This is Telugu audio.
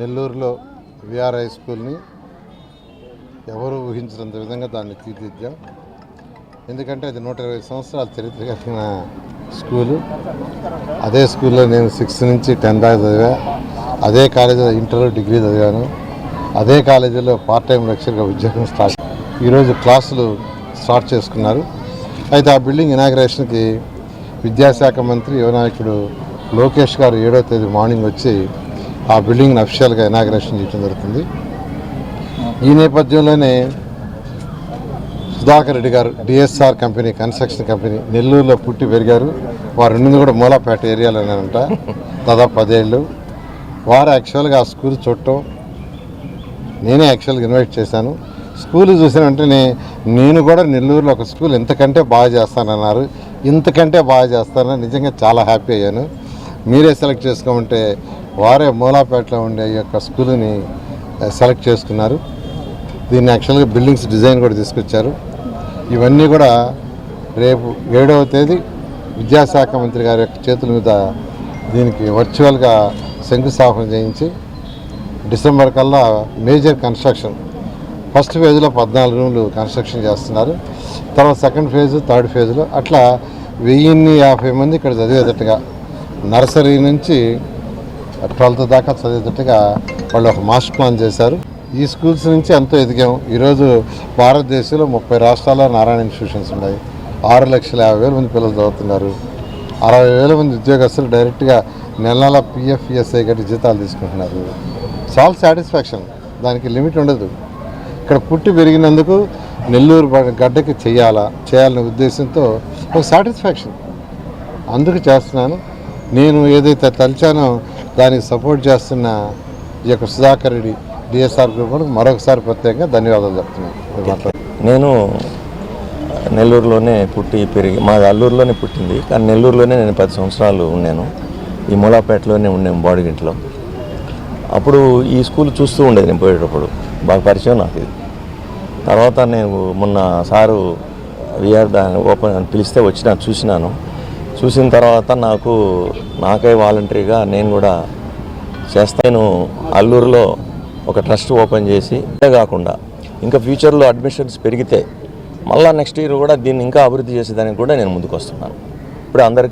నెల్లూరులో విఆర్ హై స్కూల్ని ఎవరు ఊహించినంత విధంగా దాన్ని తీర్చిదిద్దాం. ఎందుకంటే అది 120 సంవత్సరాల చరిత్ర కలిగిన స్కూలు. అదే స్కూల్లో నేను 6th నుంచి 10th దాకా చదివా. అదే కాలేజీలో ఇంటర్ డిగ్రీ చదివాను. అదే కాలేజీలో పార్ట్ టైం లెక్చర్గా ఉద్యోగం ఈరోజు క్లాసులు స్టార్ట్ చేసుకున్నారు. అయితే ఆ బిల్డింగ్ ఇనాగ్రేషన్కి విద్యాశాఖ మంత్రి యువనాయకుడు లోకేష్ గారు 7వ తేదీ మార్నింగ్ వచ్చి ఆ బిల్డింగ్ని అఫిషియల్గా ఇనాగ్రేషన్ చేయడం జరుగుతుంది. ఈ నేపథ్యంలోనే సుధాకర్ రెడ్డి గారు డిఎస్ఆర్ కంపెనీ కన్స్ట్రక్షన్ కంపెనీ నెల్లూరులో పుట్టి పెరిగారు. వారు ఉన్నది కూడా మూలాపేట ఏరియాలోనేనంట. దాదాపు 10 ఏళ్ళు. వారు యాక్చువల్గా ఆ స్కూల్ చూడటం నేనే యాక్చువల్గా ఇన్వైట్ చేశాను. స్కూల్ చూసిన వెంటనే నేను కూడా నెల్లూరులో ఒక స్కూల్ ఇంతకంటే బాగా చేస్తానన్నారు. ఇంతకంటే బాగా చేస్తానని నిజంగా చాలా హ్యాపీ అయ్యాను. మీరే సెలెక్ట్ చేసుకోమంటే వారే మూలాపేటలో ఉండే ఈ యొక్క స్కూల్ని సెలెక్ట్ చేసుకున్నారు. దీన్ని యాక్చువల్గా బిల్డింగ్స్ డిజైన్ కూడా తీసుకొచ్చారు. ఇవన్నీ కూడా రేపు 7వ తేదీ విద్యాశాఖ మంత్రి గారి యొక్క చేతుల మీద దీనికి వర్చువల్గా శంకుస్థాపన చేయించి డిసెంబర్ కల్లా మేజర్ కన్స్ట్రక్షన్ ఫస్ట్ ఫేజ్లో 14 రూమ్లు కన్స్ట్రక్షన్ చేస్తున్నారు. తర్వాత సెకండ్ ఫేజ్, థర్డ్ ఫేజ్లో అట్లా 1050 మంది ఇక్కడ చదివేటట్టుగా నర్సరీ నుంచి 12th దాకా చదివేటట్టుగా వాళ్ళు ఒక మాస్టర్ ప్లాన్ చేశారు. ఈ స్కూల్స్ నుంచి ఎంతో ఎదిగాం. ఈరోజు భారతదేశంలో 30 రాష్ట్రాల్లో నారాయణ ఇన్స్టిట్యూషన్స్ ఉన్నాయి. 6,50,000 మంది పిల్లలు చదువుతున్నారు. 60,000 మంది ఉద్యోగస్తులు డైరెక్ట్గా నెల పిఎఫ్, ఈఎస్ఐ గట్టి జీతాలు తీసుకుంటున్నారు. చాలా సాటిస్ఫాక్షన్, దానికి లిమిట్ ఉండదు. ఇక్కడ పుట్టి పెరిగినందుకు నెల్లూరు గడ్డకి చేయాలనే ఉద్దేశంతో ఒక సాటిస్ఫాక్షన్ అందుకు చేస్తున్నాను. నేను ఏదైతే తలిచానో దానికి సపోర్ట్ చేస్తున్న ఈ యొక్క సుధాకర్ రెడ్డి డిఎస్ఆర్ గ్రూప్ మరొకసారి ప్రత్యేకంగా ధన్యవాదాలు చెప్తున్నాను. నేను నెల్లూరులోనే పుట్టి పెరిగి, మాది అల్లూరులోనే పుట్టింది, కానీ నెల్లూరులోనే నేను 10 సంవత్సరాలు ఉన్నాను. ఈ మూలాపేటలోనే ఉన్నాను, బాడిగింట్లో. అప్పుడు ఈ స్కూల్ చూస్తూ ఉండేది నేను పోయేటప్పుడు, బాగా పరిచయం నాకు ఇది. తర్వాత నేను మొన్న సారు విఆర్ దాన్ని ఓపెన్ అని పిలిస్తే వచ్చినా చూసినాను. చూసిన తర్వాత నాకే వాలంటరీగా నేను కూడా చేస్తాను. నేను అల్లూరులో ఒక ట్రస్ట్ ఓపెన్ చేసి, ఇదే కాకుండా ఇంకా ఫ్యూచర్లో అడ్మిషన్స్ పెరిగితే మళ్ళీ నెక్స్ట్ ఇయర్ కూడా దీన్ని ఇంకా అభివృద్ధి చేసేదానికి కూడా నేను ముందుకు వస్తున్నాను. ఇప్పుడు అందరికీ